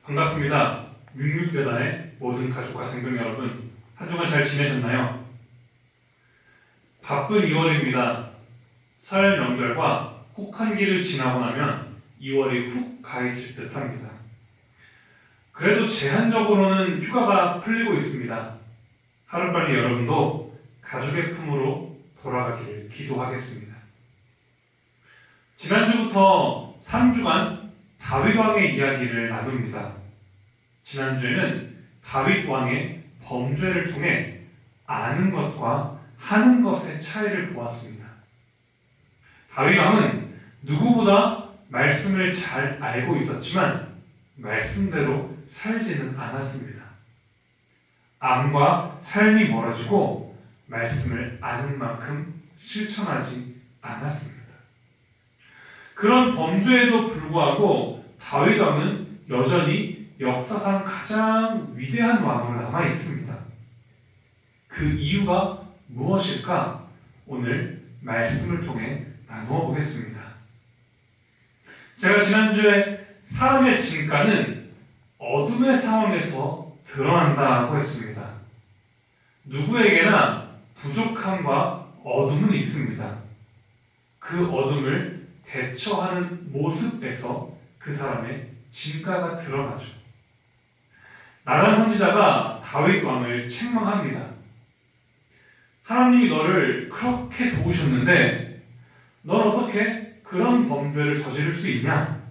반갑습니다. 육육여단의 모든 가족과 장병 여러분, 한 주간 잘 지내셨나요? 바쁜 2월입니다. 설 명절과 혹한기를 지나고 나면 2월이 훅 가있을 듯 합니다. 그래도 제한적으로는 휴가가 풀리고 있습니다. 하루빨리 여러분도 가족의 품으로 돌아가기를 기도하겠습니다. 지난주부터 3주간 다윗 왕의 이야기를 나눕니다. 지난주에는 다윗 왕의 범죄를 통해 아는 것과 하는 것의 차이를 보았습니다. 다윗 왕은 누구보다 말씀을 잘 알고 있었지만 말씀대로 살지는 않았습니다. 암과 삶이 멀어지고 말씀을 아는 만큼 실천하지 않았습니다. 그런 범죄에도 불구하고 다윗 왕은 여전히 역사상 가장 위대한 왕으로 남아 있습니다. 그 이유가 무엇일까? 오늘 말씀을 통해 나누어 보겠습니다. 제가 지난주에 사람의 진가는 어둠의 상황에서 드러난다고 했습니다. 누구에게나 부족함과 어둠은 있습니다. 그 어둠을 대처하는 모습에서 그 사람의 진가가 드러나죠. 나단 선지자가 다윗 왕을 책망합니다. 하나님이 너를 그렇게 도우셨는데 넌 어떻게 그런 범죄를 저지를 수 있냐?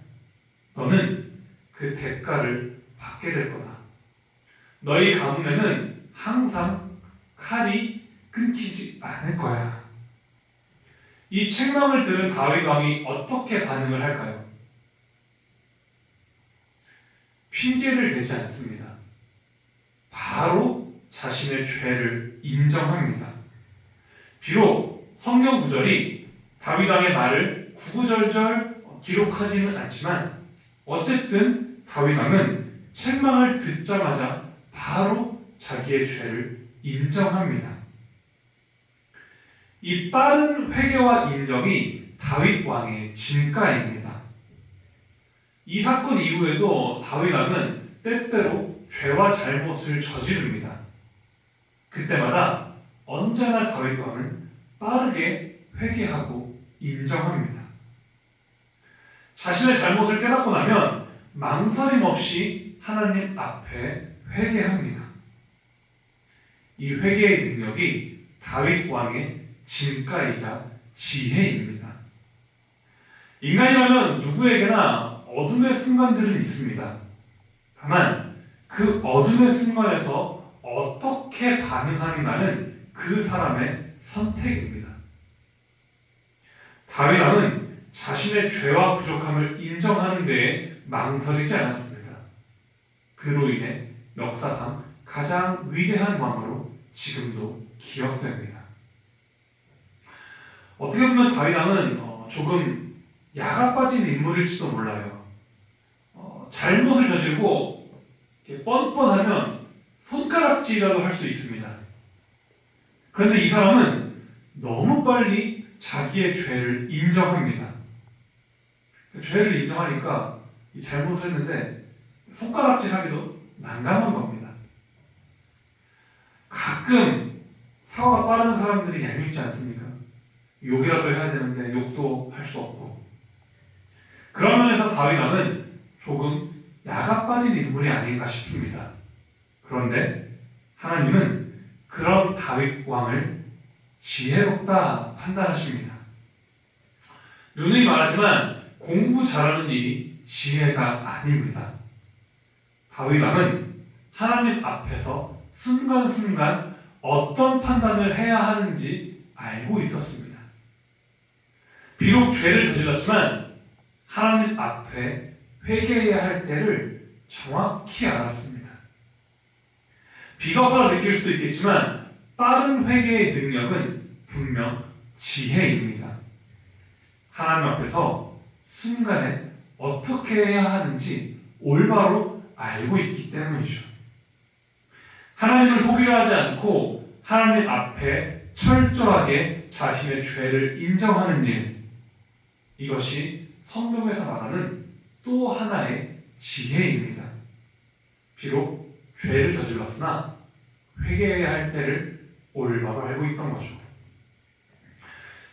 너는 그 대가를 받게 될 거다. 너희 가문에는 항상 칼이 끊기지 않을 거야. 이 책망을 들은 다윗 왕이 어떻게 반응을 할까요? 핑계를 대지 않습니다. 바로 자신의 죄를 인정합니다. 비록 성경 구절이 다윗 왕의 말을 구구절절 기록하지는 않지만 어쨌든 다윗 왕은 책망을 듣자마자 바로 자기의 죄를 인정합니다. 이 빠른 회개와 인정이 다윗 왕의 진가입니다. 이 사건 이후에도 다윗 왕은 때때로 죄와 잘못을 저지릅니다. 그때마다 언제나 다윗 왕은 빠르게 회개하고 인정합니다. 자신의 잘못을 깨닫고 나면 망설임 없이 하나님 앞에 회개합니다. 이 회개의 능력이 다윗 왕의 진가이자 지혜입니다. 인간이라면 누구에게나 어둠의 순간들은 있습니다. 다만 그 어둠의 순간에서 어떻게 반응하는가는 그 사람의 선택입니다. 다윗 왕은 자신의 죄와 부족함을 인정하는 데에 망설이지 않았습니다. 그로 인해 역사상 가장 위대한 왕으로 지금도 기억됩니다. 어떻게 보면 다윗 왕은 조금 야가 빠진 인물일지도 몰라요. 잘못을 저지르고 뻔뻔하면 손가락질이라도 할 수 있습니다. 그런데 이 사람은 너무 빨리 자기의 죄를 인정합니다. 죄를 인정하니까 이 잘못을 했는데 손가락질하기도 난감한 겁니다. 가끔 사고가 빠른 사람들이 얄밉지 않습니까? 욕이라도 해야 되는데 욕도 할 수 없고. 그런 면에서 다윗 왕은 조금 야가 빠진 인물이 아닌가 싶습니다. 그런데 하나님은 그런 다윗 왕을 지혜롭다 판단하십니다. 누누이 말하지만 공부 잘하는 일이 지혜가 아닙니다. 다윗 왕은 하나님 앞에서 순간순간 어떤 판단을 해야 하는지 알고 있었습니다. 비록 죄를 저질렀지만 하나님 앞에 회개해야 할 때를 정확히 알았습니다. 비겁하다 느낄 수도 있겠지만 빠른 회개의 능력은 분명 지혜입니다. 하나님 앞에서 순간에 어떻게 해야 하는지 올바로 알고 있기 때문이죠. 하나님을 속이려 하지 않고 하나님 앞에 철저하게 자신의 죄를 인정하는 일, 이것이 성경에서 말하는 또 하나의 지혜입니다. 비록 죄를 저질렀으나 회개해야 할 때를 올바로 알고 있던 거죠.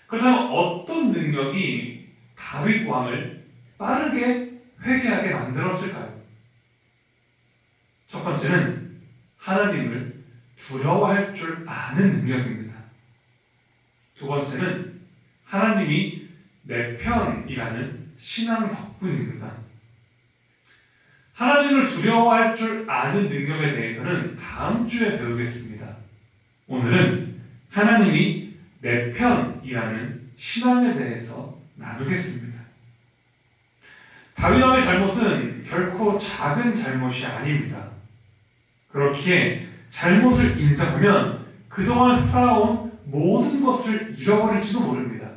그렇다면 어떤 능력이 다윗 왕을 빠르게 회개하게 만들었을까요? 첫 번째는 하나님을 두려워할 줄 아는 능력입니다. 두 번째는 하나님이 내 편이라는 신앙 덕분입니다. 하나님을 두려워할 줄 아는 능력에 대해서는 다음 주에 배우겠습니다. 오늘은 하나님이 내 편이라는 신앙에 대해서 나누겠습니다. 다윗 왕의 잘못은 결코 작은 잘못이 아닙니다. 그렇기에 잘못을 인정하면 그동안 쌓아온 모든 것을 잃어버릴지도 모릅니다.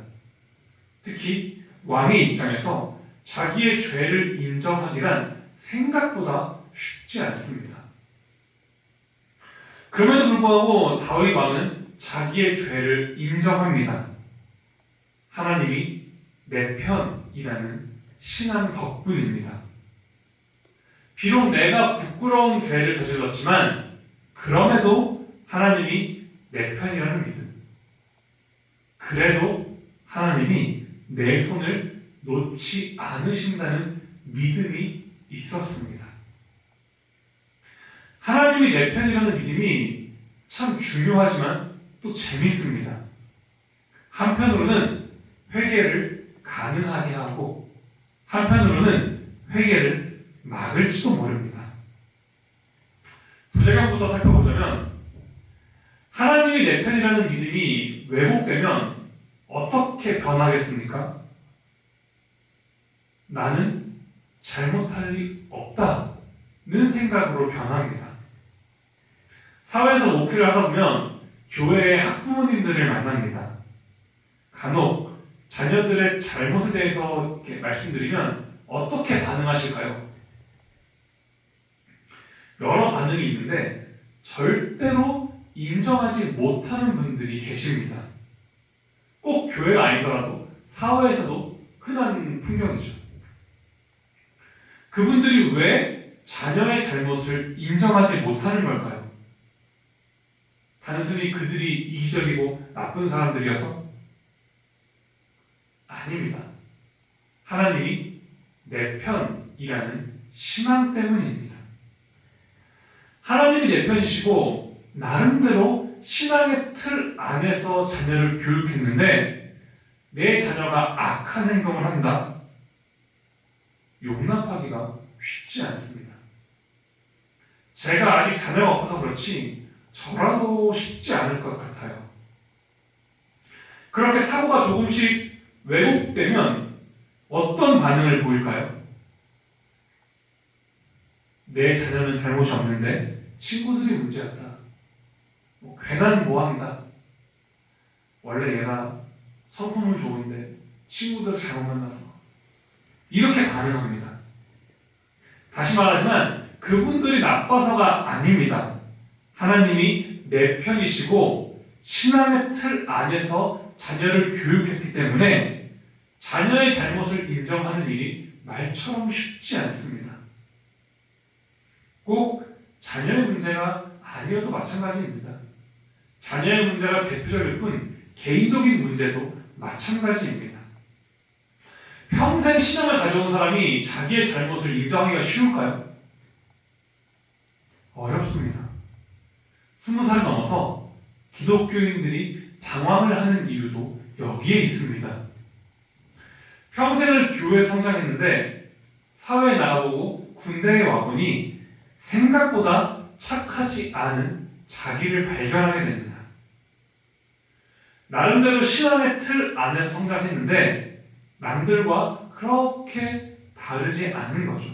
특히 왕의 입장에서 자기의 죄를 인정하기란 생각보다 쉽지 않습니다. 그럼에도 불구하고 다윗 왕은 자기의 죄를 인정합니다. 하나님이 내 편이라는 신앙 덕분입니다. 비록 내가 부끄러운 죄를 저질렀지만 그럼에도 하나님이 내 편이라는 믿음. 그래도 하나님이 내 손을 놓지 않으신다는 믿음이 있었습니다. 하나님이 내 편이라는 믿음이 참 중요하지만 또 재밌습니다. 한편으로는 회개를 가능하게 하고 한편으로는 회개를 막을지도 모릅니다. 부작용부터 살펴보자면 하나님이 내 편이라는 믿음이 왜곡되면 어떻게 변하겠습니까? 나는 잘못할 리 없다는 생각으로 변합니다. 사회에서 목회를 하다 보면 교회의 학부모님들을 만납니다. 간혹 자녀들의 잘못에 대해서 이렇게 말씀드리면 어떻게 반응하실까요? 여러 반응이 있는데 절대로 인정하지 못하는 분들이 계십니다. 꼭 교회가 아니더라도 사회에서도 흔한 풍경이죠. 그분들이 왜 자녀의 잘못을 인정하지 못하는 걸까요? 단순히 그들이 이기적이고 나쁜 사람들이어서? 아닙니다. 하나님이 내 편이라는 신앙 때문입니다. 하나님이 내 편이시고 나름대로 신앙의 틀 안에서 자녀를 교육했는데 내 자녀가 악한 행동을 한다? 용납하기가 쉽지 않습니다. 제가 아직 자녀가 없어서 그렇지 저라도 쉽지 않을 것 같아요. 그렇게 사고가 조금씩 왜곡되면 어떤 반응을 보일까요? 내 자녀는 잘못이 없는데 친구들이 문제였다. 괜한 뭐한다. 원래 얘가 성품은 좋은데 친구들 잘못 만나서 이렇게 반응합니다. 다시 말하지만 그분들이 나빠서가 아닙니다. 하나님이 내 편이시고 신앙의 틀 안에서 자녀를 교육했기 때문에 자녀의 잘못을 인정하는 일이 말처럼 쉽지 않습니다. 꼭 자녀의 문제가 아니어도 마찬가지입니다. 자녀의 문제가 대표적일 뿐 개인적인 문제도 마찬가지입니다. 평생 신앙을 가져온 사람이 자기의 잘못을 인정하기가 쉬울까요? 어렵습니다. 20살 넘어서 기독교인들이 방황을 하는 이유도 여기에 있습니다. 평생을 교회 성장했는데 사회에 나가보고 군대에 와보니 생각보다 착하지 않은 자기를 발견하게 됩니다. 나름대로 신앙의 틀 안에 성장했는데 남들과 그렇게 다르지 않은 거죠.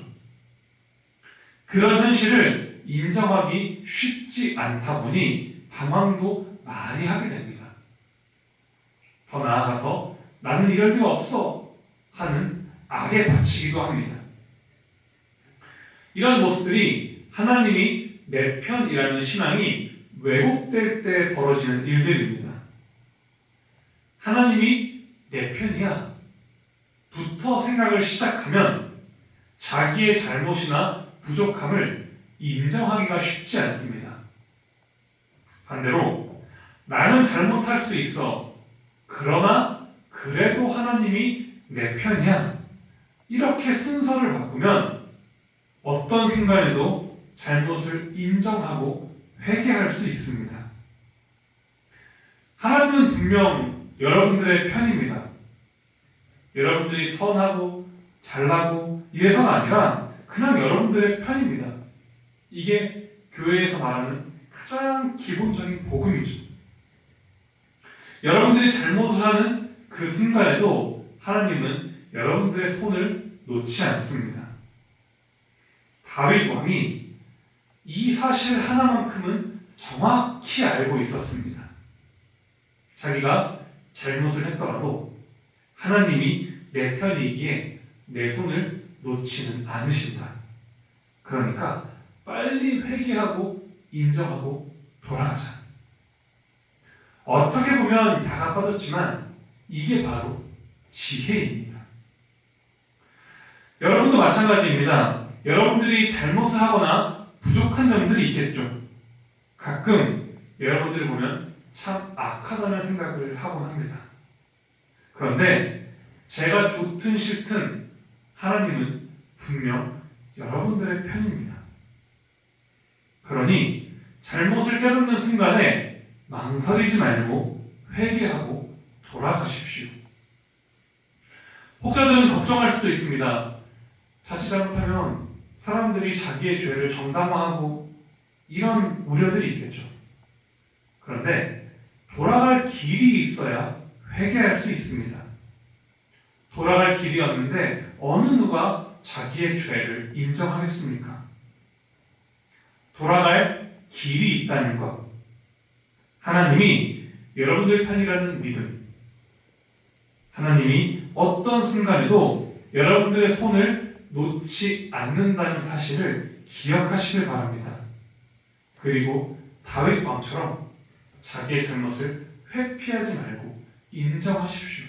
그런 현실을 인정하기 쉽지 않다 보니 방황도 많이 하게 됩니다. 더 나아가서 나는 이럴 리가 없어 하는 악에 바치기도 합니다. 이런 모습들이 하나님이 내 편이라는 신앙이 왜곡될 때 벌어지는 일들입니다. 하나님이 내 편이야 부터 생각을 시작하면 자기의 잘못이나 부족함을 인정하기가 쉽지 않습니다. 반대로 나는 잘못할 수 있어. 그러나 그래도 하나님이 내 편이야. 이렇게 순서를 바꾸면 어떤 순간에도 잘못을 인정하고 회개할 수 있습니다. 하나님은 분명 여러분들의 편입니다. 여러분들이 선하고 잘나고 이래서가 아니라 그냥 여러분들의 편입니다. 이게 교회에서 말하는 가장 기본적인 복음이죠. 여러분들이 잘못을 하는 그 순간에도 하나님은 여러분들의 손을 놓지 않습니다. 다윗 왕이 이 사실 하나만큼은 정확히 알고 있었습니다. 자기가 잘못을 했더라도 하나님이 내 편이기에 내 손을 놓지는 않으신다. 그러니까 빨리 회개하고 인정하고 돌아가자. 어떻게 보면 야가 빠졌지만 이게 바로 지혜입니다. 여러분도 마찬가지입니다. 여러분들이 잘못을 하거나 부족한 점들이 있겠죠. 가끔 여러분들을 보면 참 악하다는 생각을 하곤 합니다. 그런데 제가 좋든 싫든 하나님은 분명 여러분들의 편입니다. 그러니 잘못을 깨닫는 순간에 망설이지 말고 회개하고 돌아가십시오. 혹자들은 걱정할 수도 있습니다. 자칫 잘못하면 사람들이 자기의 죄를 정당화하고 이런 우려들이 있겠죠. 그런데 돌아갈 길이 있어야 회개할 수 있습니다. 돌아갈 길이 없는데 어느 누가 자기의 죄를 인정하겠습니까? 돌아갈 길이 있다는 것, 하나님이 여러분들 편이라는 믿음, 하나님이 어떤 순간에도 여러분들의 손을 놓지 않는다는 사실을 기억하시길 바랍니다. 그리고 다윗 왕처럼 자기의 잘못을 회피하지 말고 인정하십시오.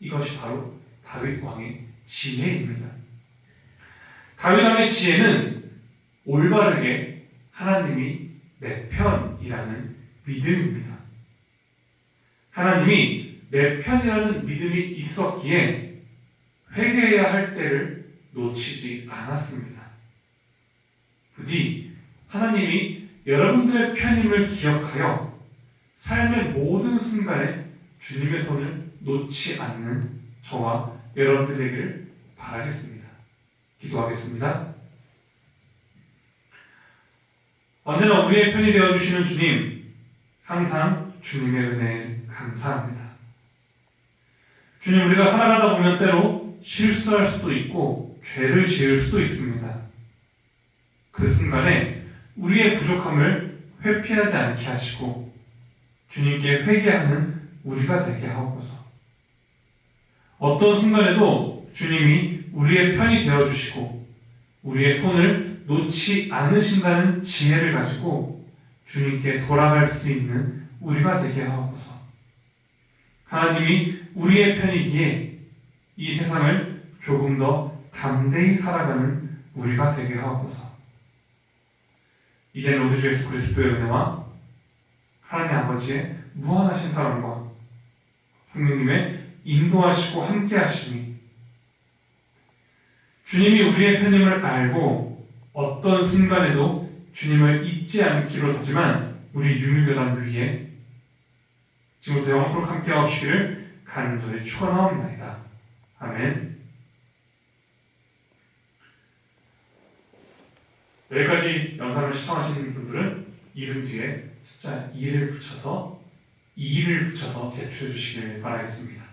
이것이 바로 다윗 왕의 지혜입니다. 다윗 왕의 지혜는 올바르게 하나님이 내 편이라는 믿음입니다. 하나님이 내 편이라는 믿음이 있었기에 회개해야 할 때를 놓치지 않았습니다. 부디 하나님이 여러분들의 편임을 기억하여 삶의 모든 순간에 주님의 손을 놓지 않는 저와 여러분들 되기를 바라겠습니다. 기도하겠습니다. 언제나 우리의 편이 되어주시는 주님, 항상 주님의 은혜에 감사합니다. 주님, 우리가 살아가다 보면 때로 실수할 수도 있고 죄를 지을 수도 있습니다. 그 순간에 우리의 부족함을 회피하지 않게 하시고 주님께 회개하는 우리가 되게 하옵소서. 어떤 순간에도 주님이 우리의 편이 되어주시고 우리의 손을 놓지 않으신다는 지혜를 가지고 주님께 돌아갈 수 있는 우리가 되게 하옵소서. 하나님이 우리의 편이기에 이 세상을 조금 더 담대히 살아가는 우리가 되게 하옵소서. 이제는 우리 주 예수 그리스도의 은혜와 하나님 아버지의 무한하신 사랑과 성령님의 인도하시고 함께하심이 주님이 우리의 편임을 알고 어떤 순간에도 주님을 잊지 않기로 하지만 우리 유미교단 위에 지금부터 영원토록 함께하시기를 간절히 축원하옵나이다. 아멘. 여기까지 영상을 시청하시는 분들은 이름 뒤에 숫자 2를 붙여서 제출해 주시길 바라겠습니다.